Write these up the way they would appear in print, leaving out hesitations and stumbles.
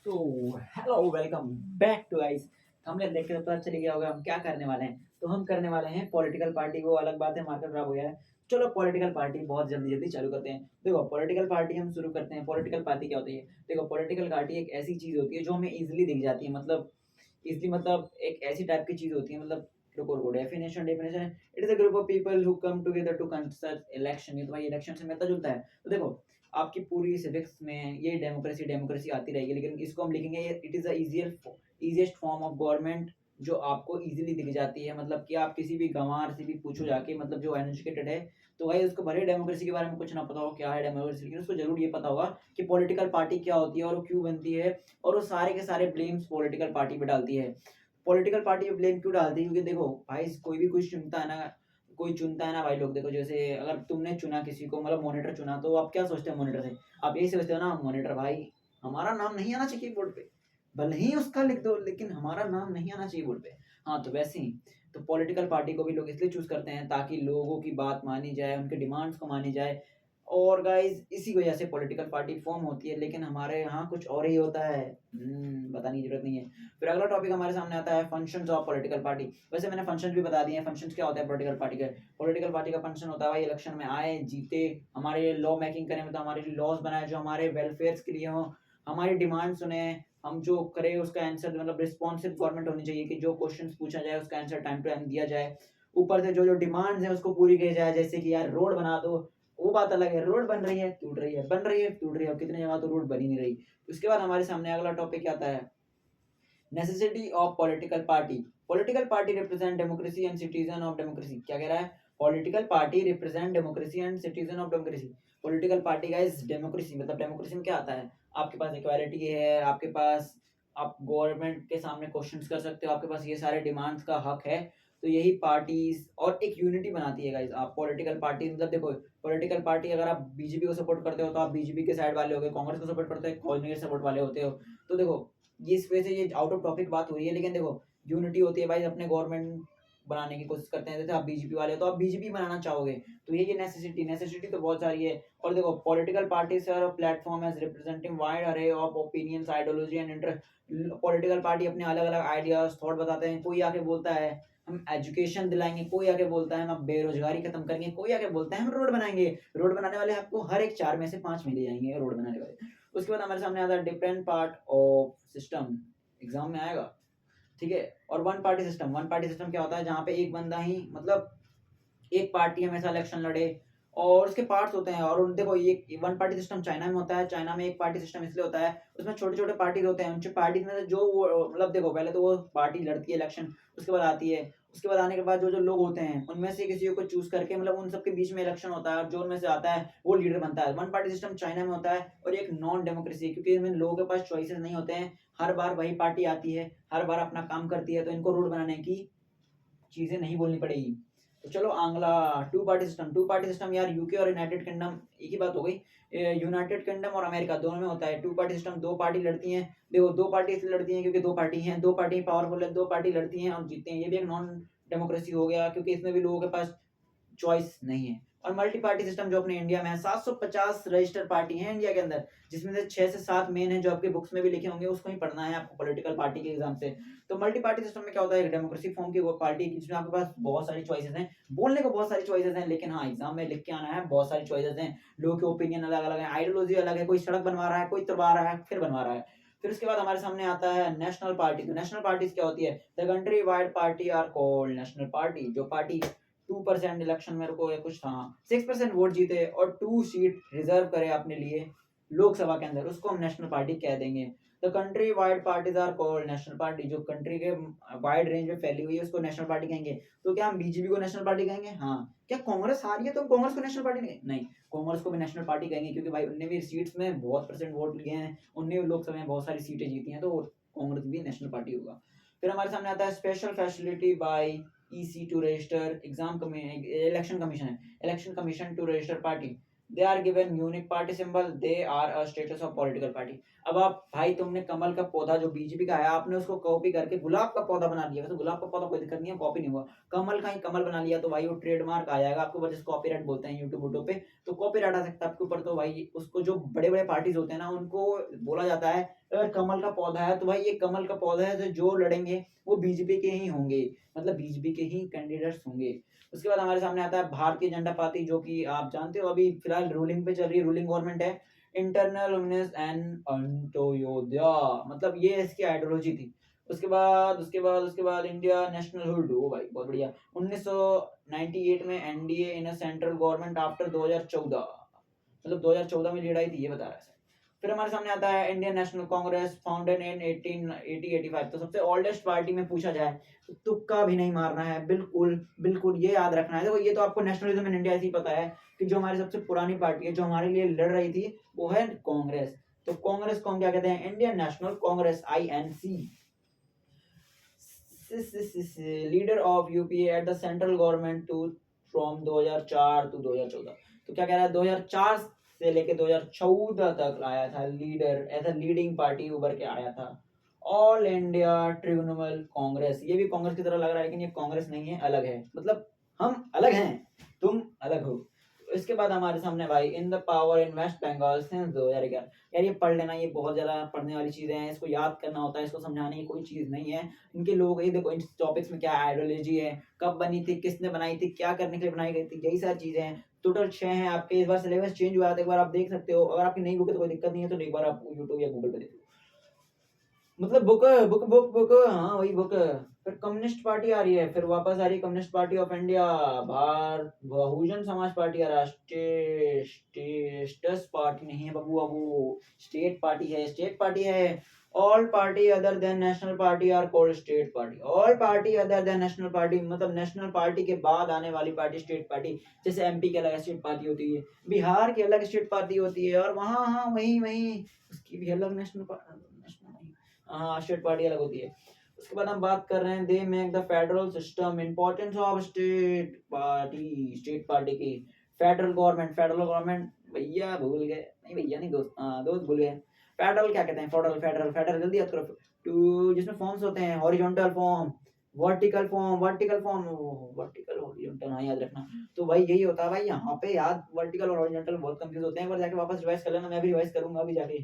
तो hello welcome back to guys. हमने देख के पता चल गया होगा हम क्या करने वाले हैं। तो हम करने वाले हैं पॉलिटिकल पार्टी। वो अलग बात है, मार्केट खराब हो गया है। चलो पॉलिटिकल पार्टी बहुत जल्दी जल्दी चालू करते हैं। देखो पॉलिटिकल पार्टी हम शुरू करते हैं। पॉलिटिकल पार्टी क्या होती है? देखो पॉलिटिकल पार्टी एक ऐसी चीज होती है जो हमें इजीली दिख जाती है। मतलब इजली मतलब एक ऐसी टाइप की चीज होती है। मतलब रुको रुको, definition definition it is a group of people who come together to consult election. ये तो भाई इलेक्शन से मिलता जुलता है। तो देखो आपकी पूरी सिविक्स में ये डेमोक्रेसी डेमोक्रेसी आती रहेगी, लेकिन इसको हम लिखेंगे it is a easiest form of government जो आपको इजीली दिख जाती है। मतलब कि आप किसी भी गंवार से भी पूछो जाके, मतलब जो अनएजुकेटेड है, तो भाई उसको भले डेमोक्रेसी के बारे में कुछ ना पता हो क्या है डेमोक्रेसी, लेकिन उसको जरूर ये पता होगा कि पॉलिटिकल पार्टी क्या होती है और वो क्यों बनती है। और वो सारे के सारे ब्लेम्स पॉलिटिकल पार्टी पे डालती है। पॉलिटिकल पार्टी पे ब्लेम क्यों डालती है? क्योंकि देखो भाई कोई भी कुछ चुनता है ना, कोई चुनता है ना भाई लोग। देखो जैसे अगर तुमने चुना किसी को, मतलब मॉनिटर चुना, तो आप क्या सोचते हो मॉनिटर से? आप यही सोचते हो ना, मॉनिटर भाई हमारा नाम नहीं आना चाहिए बोर्ड पे। भले ही उसका लिख दो लेकिन हमारा नाम नहीं आना चाहिए बोर्ड पे। हाँ तो वैसे ही तो पॉलिटिकल पार्टी को भी लोग इसलिए चूज करते हैं ताकि लोगों की बात मानी जाए, उनके डिमांड्स को मानी जाए। और गाइस इसी वजह से पॉलिटिकल पार्टी फॉर्म होती है। लेकिन हमारे यहाँ कुछ और ही होता है। बताने की जरूरत नहीं है। फिर अगला टॉपिक हमारे सामने आता है फंक्शंस ऑफ पॉलिटिकल पार्टी। वैसे मैंने फंक्शंस भी बता दिए हैं। फंक्शंस क्या होता है पॉलिटिकल पार्टी के? पॉलिटिकल पार्टी का फंक्शन होता है भाई इलेक्शन में आए, जीते, हमारे लिए लॉ मेकिंग करें, मतलब हमारे लिए लॉज बनाए जो हमारे वेलफेयर के लिए हो, हमारी डिमांड सुने, हम जो करें उसका आंसर, मतलब रिस्पॉन्सिव गवर्नमेंट होनी चाहिए कि जो क्वेश्चंस पूछा जाए उसका आंसर टाइम टू टाइम दिया जाए। ऊपर से जो जो डिमांड्स है उसको पूरी की जाए, जैसे कि यार रोड बना दो। वो बात अलग है, रोड बन रही है टूट रही है, बन रही है टूट रही है, और कितने जगह तो रोड बन ही नहीं रही। उसके बाद हमारे सामने अगला टॉपिक क्या आता है? Necessity of political party. Political party represent democracy and citizen of democracy. क्या कह रहा है? Political party represent democracy and citizen of democracy. Political party का इज डेमोक्रेसी, मतलब डेमोक्रेसी में क्या आता है? आपके पास इक्वालिटी है, आपके पास आप गवर्नमेंट के सामने क्वेश्चंस कर सकते हो, आपके पास ये सारे डिमांड्स का हक है। तो यही पार्टीज और एक यूनिटी बनाती है गाइस। आप पॉलिटिकल पार्टी, मतलब देखो पॉलिटिकल पार्टी अगर आप बीजेपी को सपोर्ट करते हो तो आप बीजेपी के साइड वाले हो गए, कांग्रेस को सपोर्ट करते हो कांग्रेस के सपोर्ट वाले होते हो। तो देखो ये इस वजह से ये आउट ऑफ टॉपिक बात हो रही है, लेकिन देखो यूनिटी होती है भाई। अपने गवर्नमेंट बनाने की कोशिश करते हैं, जैसे आप बीजेपी वाले हो तो आप बीजेपी बनाना चाहोगे। तो ये नेसेसिटी नेसेसिटी तो बहुत सारी है। और देखो political parties are platform as representing wide array of opinions ideology and interest. Political party अपने अलग अलग आइडियाज थॉट बताते हैं। कोई आके बोलता है हम एजुकेशन दिलाएंगे, कोई आके बोलता है हम बेरोजगारी खत्म करेंगे, कोई आके बोलता है हम रोड बनाएंगे। रोड बनाने वाले आपको हर एक चार में से पांच मिले जाएंगे रोड बनाने वाले। उसके बाद हमारे सामने आता है different part of system. Exam में आएगा, ठीक है। और one party system. One party system क्या होता है? जहाँ पे एक बंदा ही, मतलब एक पार्टी हमेशा इलेक्शन लड़े, और उसके पार्ट्स होते हैं। और देखो ये वन पार्टी सिस्टम चाइना में होता है। चाइना में एक पार्टी सिस्टम इसलिए होता है, उसमें छोटे छोटे पार्टीज होते हैं। उनसे पार्टी में से जो वो, मतलब देखो पहले तो वो पार्टी लड़ती है इलेक्शन, उसके बाद आती है, उसके बाद आने के बाद जो जो लोग होते हैं उनमें से किसी को चूज करके, मतलब उन सबके बीच में इलेक्शन होता है, और जो उनमें से आता है वो लीडर बनता है। वन पार्टी सिस्टम चाइना में होता है। और एक नॉन डेमोक्रेसी है, क्योंकि इनमें लोगों के पास चॉइसेस नहीं होते हैं। हर बार वही पार्टी आती है, हर बार अपना काम करती है, तो इनको रूल बनाने की चीजें नहीं बोलनी पड़ेगी। तो चलो अगला, two party system. Two party system यार यूके और यूनाइटेड किंगडम एक ही बात हो गई। यूनाइटेड किंगडम और अमेरिका दोनों में होता है टू पार्टी सिस्टम। दो पार्टी लड़ती हैं। देखो दो पार्टी इसलिए लड़ती हैं क्योंकि दो पार्टी हैं, दो पार्टी पावरफुल है, दो पार्टी लड़ती हैं और जीतते हैं। ये भी एक नॉन डेमोक्रेसी हो गया, क्योंकि इसमें भी लोगों के पास चॉइस नहीं है। और मल्टी पार्टी सिस्टम जो अपने इंडिया में है, 750 रजिस्टर्ड पार्टी है इंडिया के अंदर, जिसमें से 6 से 7 मेन है जो आपके बुक्स में भी लिखे होंगे, उसको ही पढ़ना है आपको पॉलिटिकल पार्टी के एग्जाम से। तो मल्टी पार्टी सिस्टम में क्या होता है? एक डेमोक्रेसी फॉर्म की वो पार्टी जिसमें आपके पास बहुत सारी चॉइसेस हैं, बोलने को बहुत सारी चॉइसेस हैं, लेकिन हाँ एग्जाम में लिख के आना है बहुत सारी चॉइसेस हैं। लोगों के ओपिनियन अलग अलग है, आइडियोलॉजी अलग है, कोई सड़क बनवा रहा है, कोई तुड़वा रहा है, फिर बनवा रहा है। फिर उसके बाद हमारे सामने आता है नेशनल पार्टी। तो नेशनल पार्टीज क्या होती है? The country wide party are called national party. जो पार्टी 2% इलेक्शन में को या कुछ था, 6% वोट जीते और 2 सीट रिजर्व करे अपने लिए लोकसभा के अंदर, उसको हम नेशनल पार्टी कह देंगे। The country wide parties are called national party. जो कंट्री के वाइड रेंज में फैली हुई है उसको नेशनल पार्टी कहेंगे। तो क्या हम बीजेपी को नेशनल पार्टी कहेंगे? हाँ। क्या कांग्रेस हारी है तो हम कांग्रेस को नेशनल पार्टी नहीं, कांग्रेस को भी नेशनल पार्टी कहेंगे, क्योंकि भाई उनने भी सीट्स में बहुत परसेंट वोट लिए हैं, उनने भी लोकसभा में बहुत सारी सीटें जीती हैं, तो कांग्रेस भी नेशनल पार्टी होगा। फिर हमारे सामने आता है special facility by EC to register election commission है, election commission to register party, they are given unique party symbol, they are a status of political party। अब आप भाई तुमने कमल का पौधा जो बीजेपी का है आपने उसको कॉपी करके गुलाब का पौधा बना लिया, वैसे गुलाब का पौधा कोई दिक्कत नहीं है, कॉपी नहीं हुआ। कमल का ही कमल बना लिया तो भाई वो ट्रेडमार्क आ जाएगा आपके ऊपर, जिसको कॉपीराइट बोलते हैं यूट्यूब पे। तो कॉपीराइट आ सकता है आपके ऊपर। तो भाई उसको जो बड़े बड़े पार्टीज होते हैं ना उनको बोला जाता है अगर कमल का पौधा है तो भाई ये कमल का पौधा है, तो जो लड़ेंगे वो बीजेपी के ही होंगे, मतलब बीजेपी के ही कैंडिडेट्स होंगे। उसके बाद हमारे सामने आता है भारतीय जनता पार्टी, जो कि आप जानते हो अभी फिलहाल रूलिंग पे चल रही है, रूलिंग गवर्नमेंट है। इंटरनल लुमिनस एंड अंत्योदया, मतलब ये इसकी आइडियोलॉजी थी। उसके बाद इंडिया नेशनल हुड, ओ भाई बहुत बढ़िया। 1998 में NDA in central government after 2014, मतलब 2014 में लीड आई थी, ये बता रहा है। फिर हमारे सामने आता है Indian National Congress, founded in 1885। तो सबसे ओल्डेस्ट पार्टी में पूछा जाए तो तुक्का भी नहीं मारना है, बिल्कुल बिल्कुल ये याद रखना है। देखो ये तो आपको नेशनलिज्म इन इंडिया से ही पता है कि जो हमारी सबसे पुरानी पार्टी है, जो हमारे लिए लड़ रही थी, वो है कांग्रेस। तो कांग्रेस को हम क्या कहते हैं? Indian National Congress, INC। Leader of UPA at the central government to from 2004 to 2014। तो क्या कह रहा है, 2004 से लेके 2014 तक आया था लीडर, ऐसा लीडिंग पार्टी उभर के आया था। ऑल इंडिया ट्रिब्यूनल कांग्रेस, ये भी कांग्रेस की तरह लग रहा है, लेकिन ये कांग्रेस नहीं है, अलग है, मतलब हम अलग हैं, तुम अलग हो। इसके बाद हमारे सामने भाई in the power in West Bengal since 2011। यार ये पढ़ लेना, ये बहुत ज्यादा पढ़ने वाली चीजें हैं, इसको याद करना होता है, इसको समझाने की कोई चीज नहीं है। इनके लोग ये देखो, इन टॉपिक्स में क्या आइडियोलॉजी है, कब बनी थी, किसने बनाई थी, क्या करने के लिए बनाई गई थी, यही सारी चीजें हैं। टोटल 6 हैं आपके। इस बार सिलेबस चेंज हुआ था, एक बार आप देख सकते हो। अगर आपकी नई बुक है तो कोई दिक्कत नहीं है, तो एक बार आप यूट्यूब या गूगल पे देखो, मतलब बुक बुक बुक बुक, हाँ वही बुक। फिर कम्युनिस्ट पार्टी आ रही है, फिर वापस आ रही है communist party of India, Bharat Bahujan Samaj party, राष्ट्रीय स्टेटस पार्टी नहीं है बबू, वो स्टेट पार्टी है, स्टेट पार्टी है। All party other than national party are called state party. All party other than national party, मतलब नेशनल पार्टी के बाद आने वाली पार्टी स्टेट पार्टी। जैसे MP की अलग स्टेट पार्टी होती है, बिहार की अलग स्टेट पार्टी होती है, और वहाँ हाँ वही वही उसकी भी अलग नेशनल हाँ स्टेट पार्टी अलग होती है। उसके बाद हम बात कर रहे हैं they make the federal system, importance of state party की। फेडरल गवर्नमेंट भैया भूल गए, नहीं भैया नहीं दोस्त, दोस्त भूल गए। फेडरल क्या कहते हैं? फेडरल जल्दी याद करो। टू जिसमें फॉर्म्स होते हैं, हॉरिजॉन्टल फॉर्म, वर्टिकल हॉरिजॉन्टल, हाँ याद रखना। तो भाई यही होता है भाई, यहाँ पे याद वर्टिकल और हॉरिजॉन्टल बहुत कंफ्यूज होते हैं, एक बार जाके वापस रिवाइज कर लेना, मैं भी रिवाइज करूंगा अभी जाके।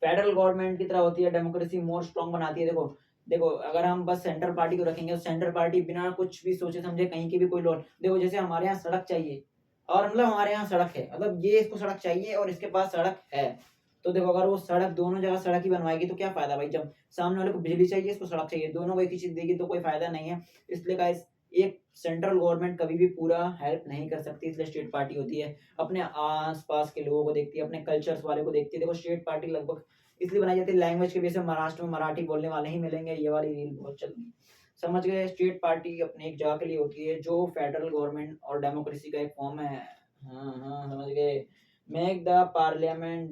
फेडरल गवर्नमेंट की तरह होती है, डेमोक्रेसी मोर स्ट्रांग बनाती है। देखो देखो, अगर हम बस सेंट्रल पार्टी को रखेंगे, तो सेंट्रल पार्टी बिना कुछ भी सोचे समझे कहीं की भी कोई लोन, देखो जैसे हमारे यहाँ सड़क चाहिए, और मतलब हमारे यहाँ सड़क है, मतलब ये इसको सड़क चाहिए और इसके पास सड़क है। तो देखो अगर वो सड़क दोनों जगह सड़क ही बनवाएगी तो क्या फायदा भाई? जब सामने वाले को बिजली चाहिए, इसको सड़क चाहिए, दोनों को एक ही चीज देगी तो कोई फायदा नहीं है। इसलिए गाइस, एक सेंट्रल गवर्नमेंट कभी भी पूरा हेल्प नहीं कर सकती, इसलिए स्टेट पार्टी होती है। अपने आस पास के लोगों को देखती है, अपने कल्चर्स वाले को देखती है। देखो स्टेट पार्टी लगभग इसलिए बनाई जाती है, लैंग्वेज के बेस में महाराष्ट्र में मराठी बोलने वाले ही मिलेंगे, ये वाली रील बहुत चल रही है। समझ गए? स्टेट पार्टी अपनी एक जगह के लिए होती है, जो फेडरल गवर्नमेंट और डेमोक्रेसी का एक फॉर्म है। हाँ हाँ समझ गए। मेक द पार्लियामेंट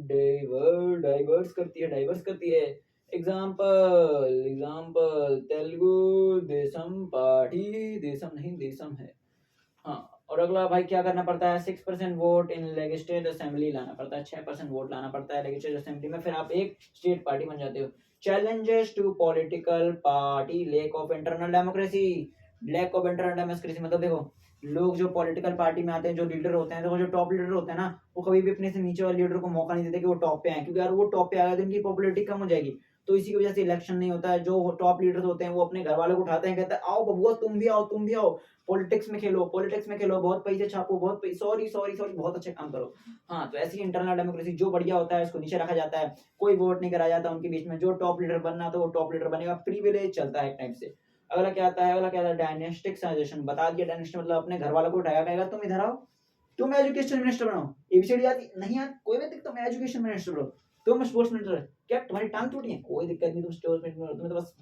डाइवर्स करती है। एग्जाम्पल तेलुगु देशम पार्टी, देशम नहीं देशम है। हाँ, और अगला भाई क्या करना पड़ता है? 6% वोट इन लेजिस्लेटिव असेंबली लाना पड़ता है, 6% वोट लाना पड़ता है लेजिस्लेटिव असेंबली में, फिर आप एक स्टेट पार्टी बन जाते हो। Challenges to political party, lack of internal democracy, मतलब देखो लोग जो पॉलिटिकल पार्टी में आते हैं, जो लीडर होते हैं, तो वो जो टॉप लीडर होते हैं ना, वो कभी भी अपने से नीचे वाले लीडर को मौका नहीं देते कि वो टॉप पे आए, क्योंकि यार वो टॉप पे आ गए तो इनकी पॉपुलैरिटी कम हो जाएगी। तो इसी की वजह से इलेक्शन नहीं होता है। जो टॉप लीडर्स होते हैं वो अपने घर वालों को उठाते हैं, कहते हैं आओ बबुआ तुम भी आओ, तुम भी आओ, पॉलिटिक्स में खेलो, बहुत पैसे छापो, बहुत पैसे, सॉरी सॉरी सॉरी, बहुत अच्छे काम करो। हाँ, तो ऐसी इंटरनल डेमोक्रेसी, जो बढ़िया होता है उसको नीचे रखा जाता है, कोई वोट नहीं कराया जाता उनके बीच में। जो टॉप लीडर बनना तो वो टॉप लीडर बनेगा, प्रिविलेज चलता है एक टाइप से। अगला क्या आता है? डायनेस्टिक सजेशन, बता दिया। डायनेस्टिक मतलब अपने घर वालों को उठाया, कहेगा तुम इधर आओ, तुम एजुकेशन मिनिस्टर बनाओ। एबीसीडी आती नहीं आती, कोई भी दिक्कत, तुम एजुकेशन मिनिस्टर बनो, तुम स्पोर्ट्स मिनिस्टर, क्या तुम्हारी टांग टूटी है? कोई दिक्कत नहीं, तुम स्पोर्ट्स मिनिस्टर, तुम्हें तो बस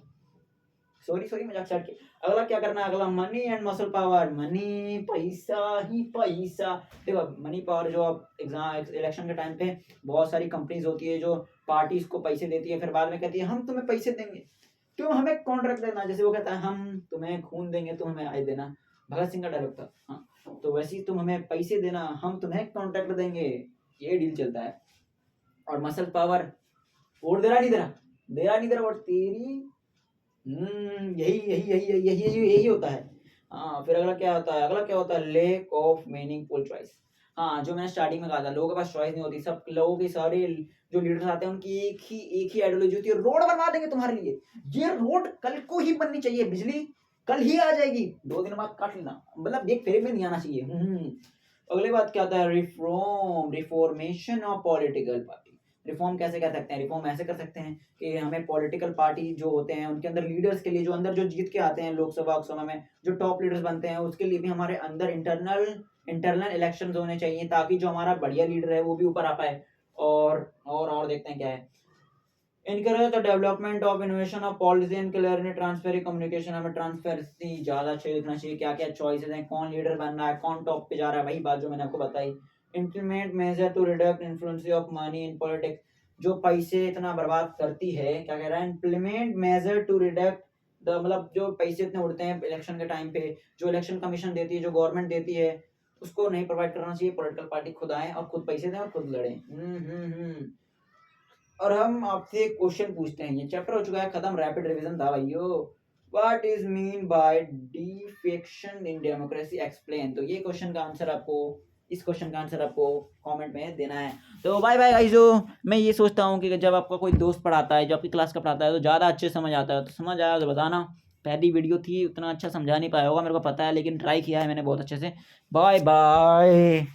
सॉरी सॉरी मजाक चाट के। अगला क्या करना है? अगला money and muscle power, money पैसा ही पैसा। देखो मनी पावर, जो आप एग्जाम इलेक्शन के टाइम पे बहुत सारी कंपनीज होती है जो पार्टीज को पैसे देती है, फिर बाद में कहती है हम तुम्हें पैसे देंगे, तुम हमें कॉन्ट्रैक्ट देना। जैसे वो कहता है हम तुम्हें खून देंगे, तुम हमें आय देना, भगत सिंह का डायलॉग था। हाँ, तो वैसे ही तुम हमें पैसे देना, हम तुम्हें कॉन्ट्रैक्ट देंगे, ये डील चलता है। और मसल पावर, वोट दे रहा नहीं दे रहा वोट तेरी, यही यही यही यही यही यही यही होता है। हाँ, फिर अगला क्या होता है? Lake of meaningful choice. हाँ, जो मैंने स्टार्टिंग में कहा था, लोगों के पास चॉइस नहीं होती, सब लोगों की सारे जो लीडर्स आते हैं उनकी एक ही आइडियोलॉजी होती है, रोड बनवा देंगे तुम्हारे लिए, ये रोड कल को ही बननी चाहिए, बिजली कल ही आ जाएगी, 2 दिन बाद काट लेना, मतलब एक फेरे में नहीं आना चाहिए। अगली बात क्या आता है, reformation of political party. Reform कैसे कर सकते हैं, रिफॉर्म ऐसे कर सकते हैं कि हमें पॉलिटिकल पार्टी जो होते हैं उनके अंदर लीडर्स के लिए, जो अंदर जो जीत के आते हैं लोकसभा लोकसभा में जो टॉप लीडर्स बनते हैं, उसके लिए भी हमारे अंदर इंटरनल इलेक्शंस होने चाहिए, ताकि जो हमारा बढ़िया लीडर है वो भी ऊपर आ पाए। और देखते हैं क्या है, encourage the development of innovation of policy and clearly transparent communication. हमें ट्रांसपेरेंसी ज्यादा अच्छे दिखना चाहिए, क्या क्या चॉइसेस हैं, कौन लीडर बन रहा है, कौन टॉप पे जा रहा है, वही बात जो मैंने आपको बताई। Implement measure to reduct influence of money in politics. जो पैसे इतना बर्बाद करती है, क्या कह रहा है, implement measure to reduct the, मतलब जो पैसे इतने उड़ते हैं इलेक्शन के टाइम पे, जो इलेक्शन कमीशन देती है, जो गवर्नमेंट देती है, उसको नहीं प्रोवाइड करना चाहिए। पॉलिटिकल पार्टी खुद आए और खुद पैसे दें और खुद लड़े। और हम आपसे एक क्वेश्चन पूछते हैं, ये चैप्टर हो चुका है खत्म, रैपिड रिवीजन था भाइयों। What is mean by defection in democracy, explain. तो ये क्वेश्चन का आंसर आपको, इस क्वेश्चन का आंसर आपको कमेंट में देना है। तो बाय बाय गाइजो। मैं ये सोचता हूँ कि जब आपका कोई दोस्त पढ़ाता है, जो आपकी क्लास का पढ़ाता है, तो ज़्यादा अच्छे समझ आता है, तो समझ आया तो बताना। पहली वीडियो थी, उतना अच्छा समझा नहीं पाया होगा मेरे को पता है, लेकिन ट्राई किया है मैंने बहुत अच्छे से। Bye bye.